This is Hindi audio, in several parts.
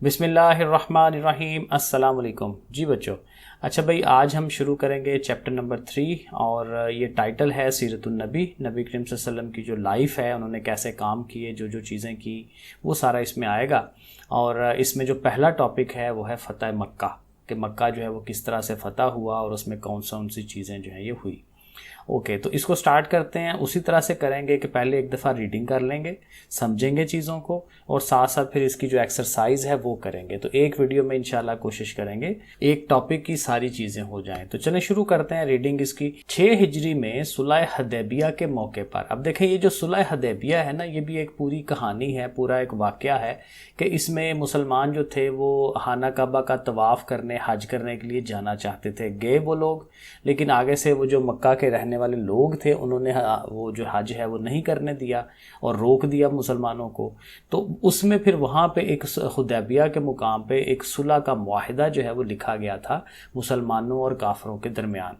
बिस्मिल्लाहिर्रहमानिर्रहीम। अस्सलाम वालेकुम जी बच्चों। अच्छा भाई, आज हम शुरू करेंगे चैप्टर नंबर 3 और ये टाइटल है सीरतुन नबी। नबी करीम सल्लल्लाहु अलैहि वसल्लम की जो लाइफ है, उन्होंने कैसे काम किए, जो जो चीज़ें की, वो सारा इसमें आएगा। और इसमें जो पहला टॉपिक है वो है फ़तह मक्का, कि मक्का जो है वो किस तरह से फ़तह हुआ और उसमें कौन सी चीज़ें जो हैं ये हुई। ओके, तो इसको स्टार्ट करते हैं। उसी तरह से करेंगे कि पहले एक दफ़ा रीडिंग कर लेंगे, समझेंगे चीज़ों को, और साथ साथ फिर इसकी जो एक्सरसाइज है वो करेंगे। तो एक वीडियो में इंशाल्लाह कोशिश करेंगे एक टॉपिक की सारी चीज़ें हो जाएं। तो चलें शुरू करते हैं रीडिंग इसकी। 6 हिजरी में सुलह हदैबिया के मौके पर, अब देखें ये जो सुलह हदैबिया है ना, ये भी एक पूरी कहानी है, पूरा एक वाक़या है कि इसमें मुसलमान जो थे वो खाना काबा का तवाफ़ करने, हज करने के लिए जाना चाहते थे। गए वो लोग, लेकिन आगे से वो जो मक्का के रहने वाले लोग थे उन्होंने वो जो हज है वो नहीं करने दिया और रोक दिया मुसलमानों को। तो उसमें फिर वहाँ पे एक हुदैबिया के मुकाम पे एक सुलह का मुआहिदा जो है वो लिखा गया था मुसलमानों और काफरों के दरमियान।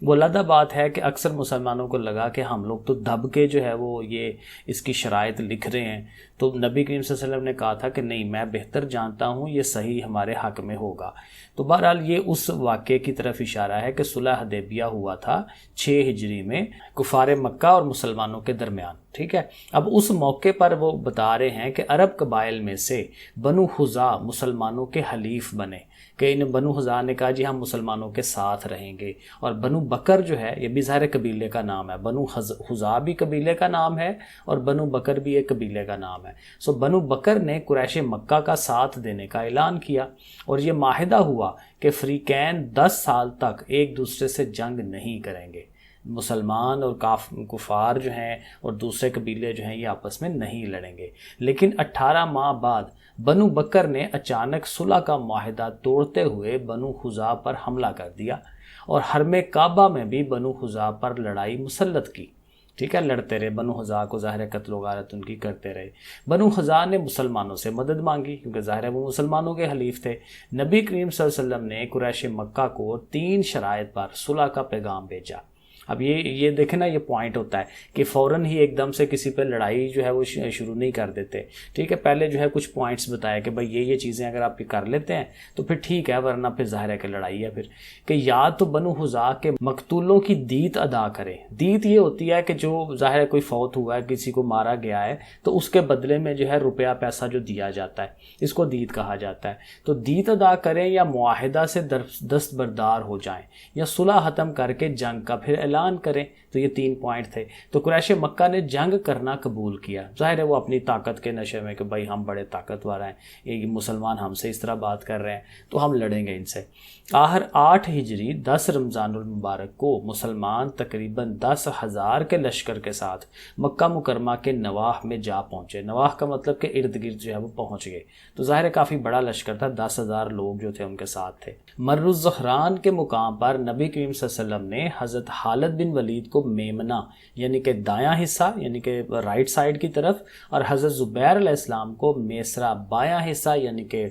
वो अलग बात है कि अक्सर मुसलमानों को लगा कि हम लोग तो दब के जो है वो ये इसकी शराइत लिख रहे हैं। तो नबी करीम सल्लल्लाहु अलैहि वसल्लम ने कहा था कि नहीं, मैं बेहतर जानता हूँ, ये सही हमारे हक़ में होगा। तो बहरहाल ये उस वाक़े की तरफ इशारा है कि सुलह हदैबिया हुआ था 6 हिजरी में कुफार मक्का और मुसलमानों के दरमियान। ठीक है, अब उस मौके पर वो बता रहे हैं कि अरब कबाइल में से बनु हुज़ा मुसलमानों के हलीफ बने, कि इन बनु हुज़ा ने कहा जी हम मुसलमानों के साथ रहेंगे। और बनु बकर जो है ये भी ज़ाहिर कबीले का नाम है, बनु हुज़ा भी कबीले का नाम है और बनु बकर भी एक कबीले का नाम है। सो बनु बकर ने कुरैश मक्का का साथ देने का ऐलान किया और ये माहिदा हुआ कि फ़रीक़ैन 10 साल तक एक दूसरे से जंग नहीं करेंगे। मुसलमान और कुफार जो हैं और दूसरे कबीले जो हैं ये आपस में नहीं लड़ेंगे। लेकिन 18 माह बाद बनु बकर ने अचानक सुलह का माहिदा तोड़ते हुए बनु हुज़ा पर हमला कर दिया और हरमे काबा में भी बनु हुज़ा पर लड़ाई मुसल्लत की। ठीक है, लड़ते रहे, बनु हुज़ा को ज़ाहिर कत्ल गारत उनकी करते रहे। बनु हुज़ा ने मुसलमानों से मदद मांगी क्योंकि ज़ाहिर है वो मुसलमानों के हलीफ थे। नबी करीम सल्लल्लाहु अलैहि वसल्लम ने कुरैश मक्का को 3 शराइत पर सुलह का पैगाम भेजा। अब ये देखें ना, ये पॉइंट होता है कि फ़ौरन ही एकदम से किसी पे लड़ाई जो है वो शुरू नहीं कर देते। ठीक है, पहले जो है कुछ पॉइंट्स बताया कि भाई ये चीज़ें अगर आप कर लेते हैं तो फिर ठीक है, वरना फिर ज़ाहिर है कि लड़ाई है। फिर कि या तो बनु हुज़ा के मकतूलों की दीत अदा करें। दीत ये होती है कि जो ज़ाहिर है कोई फौत हुआ है, किसी को मारा गया है, तो उसके बदले में जो है रुपया पैसा जो दिया जाता है, इसको दीत कहा जाता है। तो दीत अदा करें या मुआहिदा से दस्तबरदार हो जाएं या सुलह ख़त्म करके जंग का फिर ऐलान करें। तो ये 3 पॉइंट थे। तो कुरैश मक्का ने जंग करना कबूल किया। जाहिर है वो अपनी ताकत के नशे में कि भाई हम बड़े ताकतवर हैं, ये मुसलमान हमसे इस तरह बात कर रहे हैं तो हम लड़ेंगे इनसे। आहर 8 हिजरी 10 रमज़ानुल मुबारक को मुसलमान तकरीबन 10,000 के लश्कर के साथ मक्का मुकरमा के नवाह में जा पहुँचे। नवाह का मतलब कि इर्द गिर्द जो है वो पहुँच गए। तो ज़ाहिर है काफ़ी बड़ा लश्कर था, 10,000 लोग जो थे उनके साथ थे। मर्रुज़ ज़हरान के मुकाम पर नबी करीम सल्लल्लाहु अलैहि वसल्लम ने हज़रत खालिद बिन वलीद को मेमना यानी कि दायां हिस्सा यानी कि राइट साइड की तरफ, और हज़रत ज़ुबैर अलैहिस्सलाम को मेसरा बायां हिस्सा यानी कि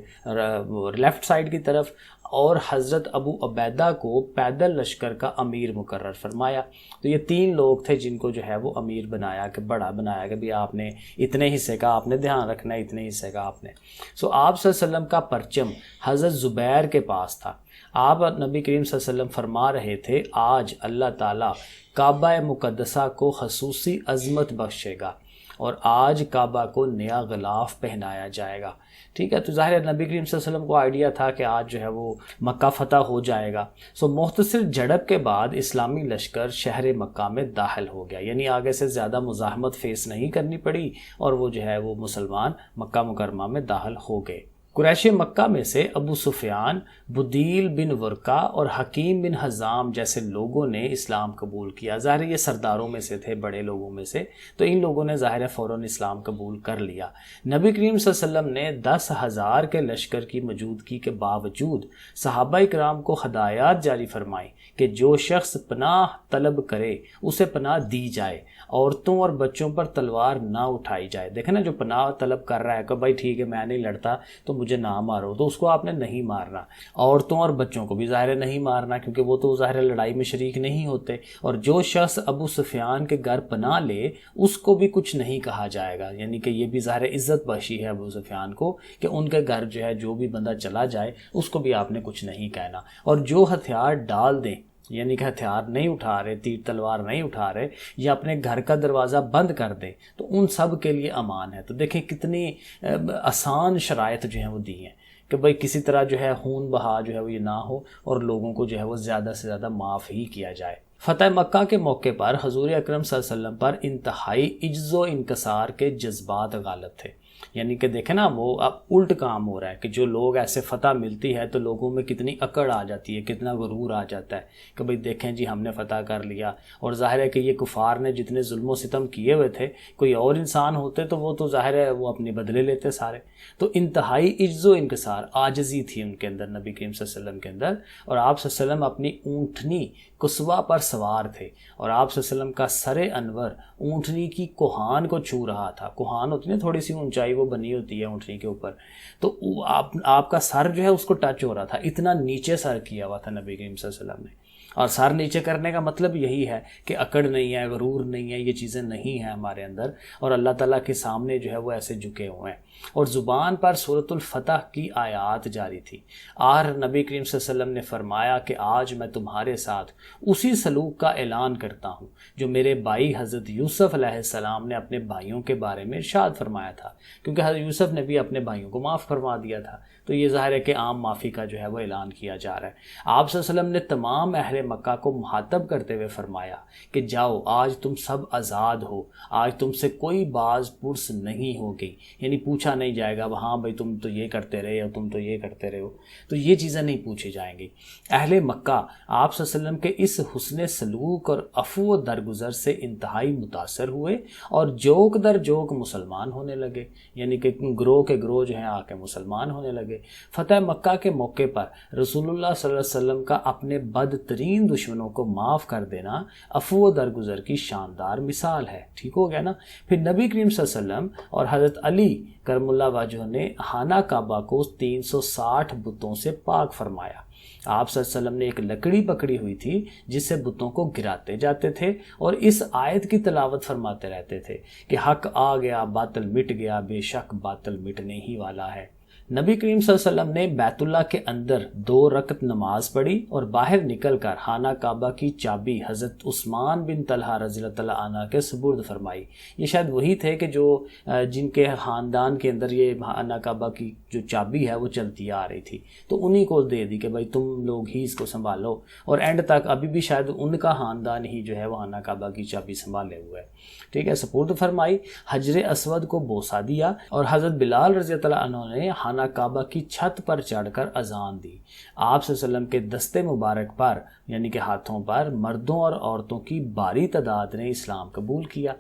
लेफ्ट साइड की तरफ, और हज़रत अबू उबैदा को पैदल लश्कर का अमीर मुकर्रर फरमाया। तो ये 3 लोग थे जिनको जो है वो अमीर बनाया, कि बड़ा बनाया कि भी आपने इतने हिस्से का आपने ध्यान रखना है, इतने हिस्से का आपने। सो आप सल्लल्लाहु अलैहि वसल्लम का परचम हज़रत ज़ुबैर के पास था। आप नबी करीम सल्लल्लाहु अलैहि वसल्लम फरमा रहे थे, आज अल्लाह ताला काबा मुक़द्दसा को खसूसी अज़मत बख्शेगा और आज काबा को नया ग़िलाफ़ पहनाया जाएगा। ठीक है, तो ज़ाहिर है नबी करीम सल्लल्लाहु अलैहि वसल्लम को आइडिया था कि आज जो है वो मक्का फ़तह हो जाएगा। सो मुख्तसर झड़प के बाद इस्लामी लश्कर शहर मक्का में दाखिल हो गया, यानी आगे से ज़्यादा मुज़ाहमत फेस नहीं करनी पड़ी और वो जो है वो मुसलमान मक्का मुकरमा में दाखिल हो गए। कुरैश मक्का में से अबू सुफियान, बुदील बिन वर्का और हकीम बिन हज़ाम जैसे लोगों ने इस्लाम कबूल किया। ज़ाहिर ये सरदारों में से थे, बड़े लोगों में से, तो इन लोगों ने ज़ाहिर फ़ौरन इस्लाम कबूल कर लिया। नबी करीम सल्लल्लाहु अलैहि वसल्लम ने 10,000 के लश्कर की मौजूदगी के बावजूद सहाबा इकराम को हदायत जारी फरमाई कि जो शख्स पनाह तलब करे उसे पनाह दी जाए, औरतों और बच्चों पर तलवार ना उठाई जाए। देखें ना, जो पनाह तलब कर रहा है कि भाई ठीक है मैं नहीं लड़ता तो मुझे ना मारो, तो उसको आपने नहीं मारना। औरतों और बच्चों को भी ज़ाहिर नहीं मारना, क्योंकि वो तो ज़ाहिर लड़ाई में शरीक नहीं होते। और जो शख्स अबू सुफियान के घर पनाह ले उसको भी कुछ नहीं कहा जाएगा, यानी कि ये भी ज़ाहिर इज़्ज़त बख्शी है अबू सुफियान को कि उनके घर जो है जो भी बंदा चला जाए उसको भी आपने कुछ नहीं कहना। और जो हथियार डाल दें, यानी कि हथियार नहीं उठा रहे, तीर तलवार नहीं उठा रहे, या अपने घर का दरवाज़ा बंद कर दें, तो उन सब के लिए अमान है। तो देखें कितनी आसान शराइत जो है वो दी हैं कि भाई किसी तरह जो है खून बहा जो है वो ये ना हो और लोगों को जो है वो ज़्यादा से ज़्यादा माफ़ ही किया जाए। फ़तह मक्का के मौके पर हजूर अकरम सल्लल्लाहु अलैहि वसल्लम पर इंतहाई इज्ज़ो इनकसार के जज्बात गालिब थे। यानी कि देखें ना, वो अब उल्ट काम हो रहा है कि जो लोग ऐसे फ़तह मिलती है तो लोगों में कितनी अकड़ आ जाती है, कितना गुरूर आ जाता है कि भाई देखें जी हमने फ़तह कर लिया। और ज़ाहिर है कि ये कुफ़ार ने जितने जुल्म सितम किए हुए थे, कोई और इंसान होते तो वो तो ज़ाहिर है वो अपने बदले लेते सारे। तो इंतहाई इज्ज़ो इनकसार, आजिज़ी थी उनके अंदर, नबी करीम सल्लल्लाहु अलैहि वसल्लम के अंदर। और आप सल्लल्लाहु अलैहि वसल्लम अपनी ऊँटनी कुस्वा पर सवार थे और आप सल्लल्लाहु अलैहि वसल्लम का सरे अनवर ऊँटनी की कोहान को छू रहा था। कोहान होती है थोड़ी सी ऊंचाई वो बनी होती है ऊँटनी के ऊपर, तो आपका सर जो है उसको टच हो रहा था, इतना नीचे सर किया हुआ था नबी करीम सल्लल्लाहु अलैहि वसल्लम ने। और सर नीचे करने का मतलब यही है कि अकड़ नहीं है, गरूर नहीं है, ये चीज़ें नहीं हैं हमारे अंदर, और अल्लाह ताला के सामने जो है वो ऐसे झुके हुए हैं। और ज़ुबान पर सूरतुल फतह की आयात जारी थी। आर नबी करीम सल्लल्लाहु अलैहि वसल्लम ने फरमाया कि आज मैं तुम्हारे साथ उसी सलूक का ऐलान करता हूँ जो मेरे भाई हज़रत यूसुफ़ अलैहिस्सलाम ने अपने भाइयों के बारे में इरशाद फरमाया था, क्योंकि हज़रत यूसुफ़ ने भी अपने भाइयों को माफ़ फरमा दिया था। तो ये ज़ाहिर है कि आम माफ़ी का जो है वो ऐलान किया जा रहा है। आप सल्लल्लाहु अलैहि वसल्लम ने तमाम अहले मक्का को मुहातब करते हुए फरमाया कि जाओ आज तुम सब आज़ाद हो, आज तुमसे कोई बाज पुरस नहीं होगी, यानी पूछा नहीं जाएगा हाँ भाई तुम तो ये करते रहे हो, तुम तो ये करते रहे हो, तो ये चीज़ें नहीं पूछी जाएंगी। अहले मक्का आप सल्लल्लाहु अलैहि वसल्लम के इस हुस्ने सलूक और अफ़्व दरगुजर से इंतहाई मुतासर हुए और जोक दर जोक मुसलमान होने लगे, यानी कि ग्रोह के ग्रोह जो हैं आके मुसलमान होने लगे। फतेह मक्का के मौके पर रसूलुल्लाह सल्लल्लाहु अलैहि वसल्लम का अपने बदतरीन दुश्मनों को माफ़ कर देना अफ़्व दरगुजर की शानदार मिसाल है। ठीक हो गया ना। फिर नबी करीम सल्लल्लाहु अलैहि वसल्लम और हज़रत अली करमुल्लाह वजह ने खाना काबा को 360 बुतों से पाक फरमाया। आप सल्लल्लाहु अलैहि वसल्लम ने एक लकड़ी पकड़ी हुई थी जिससे बुतों को गिराते जाते थे और इस आयत की तिलावत फरमाते रहते थे कि हक आ गया बातिल मिट गया, बेशक बातिल मिटने ही वाला है। नबी करीम सल्लल्लाहु अलैहि वसल्लम ने बैतुल्लाह के अंदर 2 रकत नमाज पढ़ी और बाहर निकलकर खाना काबा की चाबी हज़रत उस्मान बिन तलहा रज़ियल्लाहु तआला अन्हु के सुपुर्द फरमाई। ये शायद वही थे कि जो जिनके ख़ानदान के अंदर ये खाना काबा की जो चाबी है वो चलती आ रही थी, तो उन्हीं को दे दी कि भाई तुम लोग ही इसको संभालो, और एंड तक अभी भी शायद उनका ख़ानदान ही जो है वो खाना काबा की चाबी संभाले हुआ है। ठीक है, सुपुर्द फरमाई। हजर असवद को बोसा दिया और हज़रत बिलाल रज़ियल्लाहु तआला अन्हु ने खाना काबा की छत पर चढ़कर अजान दी। आप सल्लल्लाहु अलैहि वसल्लम के दस्ते मुबारक पर यानी कि हाथों पर मर्दों और औरतों की भारी तादाद ने इस्लाम कबूल किया।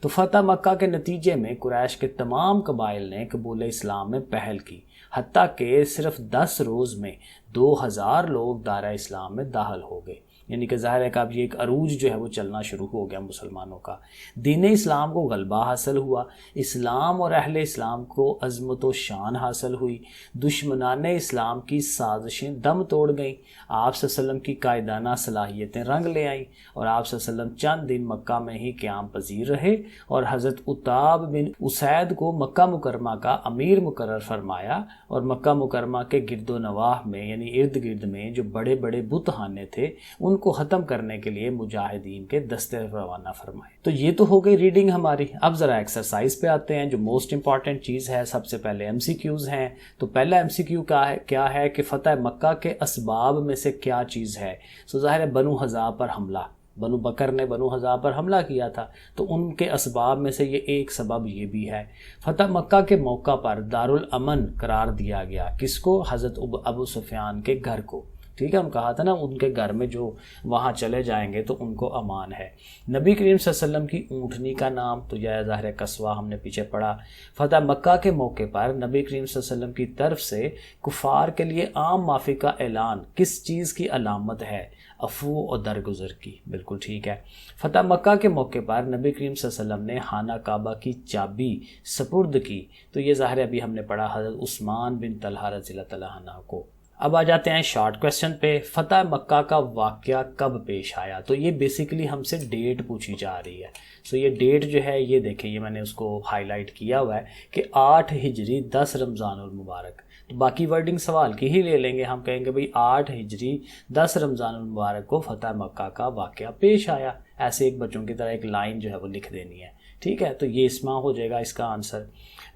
तो फतह मक्का के नतीजे में कुरैश के तमाम कबाइल ने कबूल इस्लाम में पहल की, हत्ता के सिर्फ 10 रोज़ में 2000 लोग दायरा इस्लाम में दाखिल हो गए। यानी कि ज़ाहिर है कि अब ये एक अरूज जो है वो चलना शुरू हो गया मुसलमानों का। दीन इस्लाम को गलबा हासिल हुआ, इस्लाम और अहले इस्लाम को अज़मत व शान हासिल हुई, दुश्मनान इस्लाम की साजिशें दम तोड़ गईं, आप सल्लल्लाहु अलैहि वसल्लम की कायदाना सलाहियतें रंग ले आईं और आप सल्लल्लाहु अलैहि वसल्लम चंद दिन मक्का में ही क़याम पजीर रहे और हज़रत उताब बिन उसैद को मक्का मुकरमा का अमीर मुकर्रर फरमाया और मक्का मुकरमा के गिरदो नवाह में यानी इर्द गिर्द में जो बड़े बड़े बुतखाने थे उनको ख़त्म करने के लिए मुजाहिदीन के दस्ते रवाना फरमाए। तो ये तो हो गई रीडिंग हमारी। अब ज़रा एक्सरसाइज पे आते हैं, जो मोस्ट इंपॉर्टेंट चीज़ है। सबसे पहले MCQs हैं। तो पहला MCQ क्या है कि फ़तह मक्का के असबाब में से क्या चीज़ है। सो ज़ाहिर है बनु हज़ा पर हमला, बनु बकर ने बनु हज़ा पर हमला किया था, तो उनके असबाब में से ये एक सबब ये भी है। फतह मक्का के मौका पर दारुल अमन करार दिया गया किसको? हज़रत अबू सुफियान के घर को। ठीक है, हम कहा था ना उनके घर में जो वहाँ चले जाएंगे तो उनको अमान है। नबी करीम सल्लल्लाहु अलैहि वसल्लम की ऊँटनी का नाम तो यह ज़ाहिर है कस्वा, हमने पीछे पढ़ा। फतह मक्का के मौके पर नबी करीम सल्लल्लाहु अलैहि वसल्लम की तरफ से कुफार के लिए आम माफ़ी का ऐलान किस चीज़ की अलामत है? अफू और दरगुजर की, बिल्कुल ठीक है। फतह मक्का के मौके पर नबी करीम सल्लल्लाहु अलैहि वसल्लम ने खाना काबा की चाबी सपुर्द की तो ये ज़ाहिर है अभी हमने पढ़ा हज़रत उस्मान बिन तलहा रज़ियल्लाहु तआला अन्हु को। अब आ जाते हैं शॉर्ट क्वेश्चन पे, फतह मक्का का वाक़या कब पेश आया? तो ये बेसिकली हमसे डेट पूछी जा रही है। सो ये डेट जो है ये देखें, ये मैंने उसको हाईलाइट किया हुआ है कि 8 हिजरी 10 रमज़ानुल मुबारक। तो बाकी वर्डिंग सवाल की ही ले लेंगे, हम कहेंगे भाई 8 हिजरी 10 रमज़ानुल मुबारक को फतह मक्का का वाक़या पेश आया। ऐसे एक बच्चों की तरह एक लाइन जो है वो लिख देनी है, ठीक है। तो ये इसमें हो जाएगा इसका आंसर।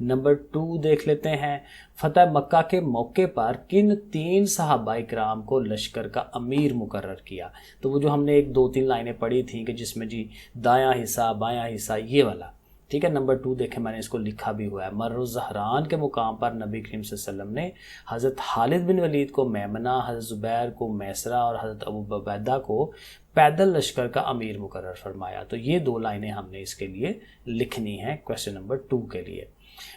नंबर 2 देख लेते हैं, फतह मक्का के मौके पर किन 3 सहाबाए किराम को लश्कर का अमीर मुकर्रर किया? तो वो जो हमने एक 2-3 लाइनें पढ़ी थी कि जिसमें जी दायां हिस्सा बायां हिस्सा ये वाला, ठीक है। नंबर 2 देखें, मैंने इसको लिखा भी हुआ है। मर्र ज़हरान के मुकाम पर नबी करीम सल्लल्लाहु अलैहि वसल्लम ने हज़रत खालिद बिन वलीद को मैमना, हज़रत ज़ुबैर को मैसरा और हज़रत अबू उबैदा को पैदल लश्कर का अमीर मुकर्रर फरमाया। तो ये 2 लाइनें हमने इसके लिए लिखनी है क्वेश्चन नंबर 2 के लिए।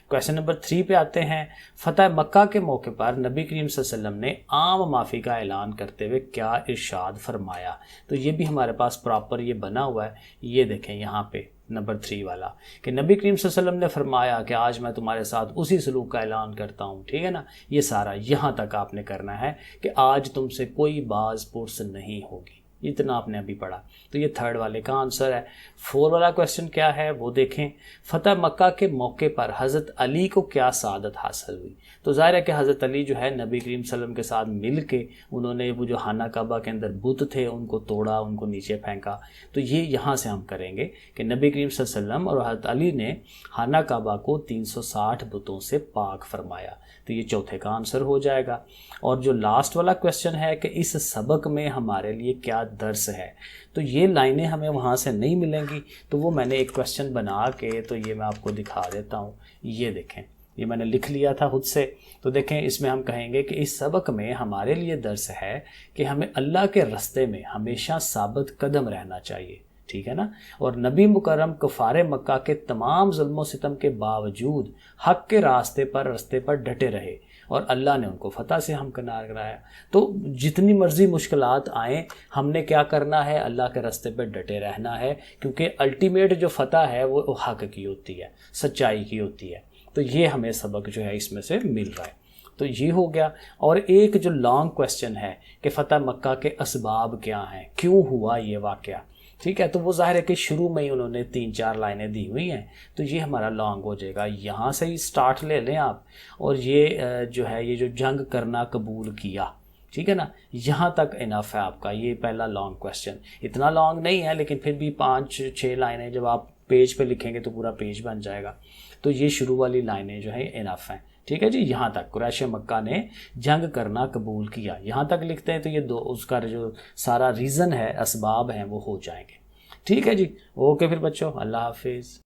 क्वेश्चन नंबर 3 पे आते हैं, फतह मक्का के मौके पर नबी करीम सल्लल्लाहु अलैहि वसल्लम ने आम माफ़ी का ऐलान करते हुए क्या इरशाद फरमाया? तो ये भी हमारे पास प्रॉपर ये बना हुआ है, ये देखें यहाँ पे नंबर 3 वाला कि नबी करीम सल्लल्लाहु अलैहि वसल्लम ने फरमाया कि आज मैं तुम्हारे साथ उसी सलूक का ऐलान करता हूँ, ठीक है ना। ये सारा यहाँ तक आपने करना है कि आज तुमसे कोई बाज पुरस नहीं होगी, इतना आपने अभी पढ़ा। तो ये 3rd वाले का आंसर है। 4 वाला क्वेश्चन क्या है वो देखें, फतह मक्का के मौके पर हज़रत अली को क्या सादत हासिल हुई? तो ज़ाहिर है कि हज़रत अली जो है नबी करीम सल्लल्लाहु अलैहि वसल्लम के साथ मिल के उन्होंने वो जो खाना काबा के अंदर बुत थे उनको तोड़ा, उनको नीचे फेंका। तो ये यहाँ से हम करेंगे कि नबी करीम सल्लल्लाहु अलैहि वसल्लम और हज़रत अली ने खाना काबा को 360 बुतों से पाक फरमाया। तो ये 4थे का आंसर हो जाएगा। और जो लास्ट वाला क्वेश्चन है कि इस सबक में हमारे लिए क्या दर्स है, तो ये लाइनें हमें वहाँ से नहीं मिलेंगी। तो वो मैंने एक क्वेश्चन बना के तो ये मैं आपको दिखा देता हूँ। ये देखें, ये मैंने लिख लिया था खुद से। तो देखें, इसमें हम कहेंगे कि इस सबक में हमारे लिए दर्स है कि हमें अल्लाह के रास्ते में हमेशा साबित कदम रहना चाहिए, ठीक है ना। और नबी मुकर्रम कुफारे मक्का के तमाम जुल्म सितम के बावजूद हक के रास्ते पर डटे रहे और अल्लाह ने उनको फतह से हमकिनार कराया। तो जितनी मर्जी मुश्किलात आए, हमने क्या करना है? अल्लाह के रास्ते पर डटे रहना है, क्योंकि अल्टीमेट जो फतह है वो हक की होती है, सच्चाई की होती है। तो ये हमें सबक जो है इसमें से मिल रहा है। तो ये हो गया। और एक जो लॉन्ग क्वेश्चन है कि फतह मक्का के असबाब क्या हैं, क्यों हुआ ये वाक़या, ठीक है। तो वो ज़ाहिर है कि शुरू में ही उन्होंने 3-4 लाइनें दी हुई हैं, तो ये हमारा लॉन्ग हो जाएगा। यहाँ से ही स्टार्ट ले लें आप। और ये जो है ये जो जंग करना कबूल किया, ठीक है ना, यहाँ तक इनफ है आपका। ये पहला लॉन्ग क्वेश्चन इतना लॉन्ग नहीं है, लेकिन फिर भी 5-6 लाइनें जब आप पेज पे लिखेंगे तो पूरा पेज बन जाएगा। तो ये शुरू वाली लाइनें जो है इनफ हैं, ठीक है जी। यहाँ तक कुरैश मक्का ने जंग करना कबूल किया, यहाँ तक लिखते हैं तो ये उसका जो सारा रीज़न है, असबाब हैं, वो हो जाएंगे, ठीक है जी। ओके फिर बच्चों, अल्लाह हाफिज़।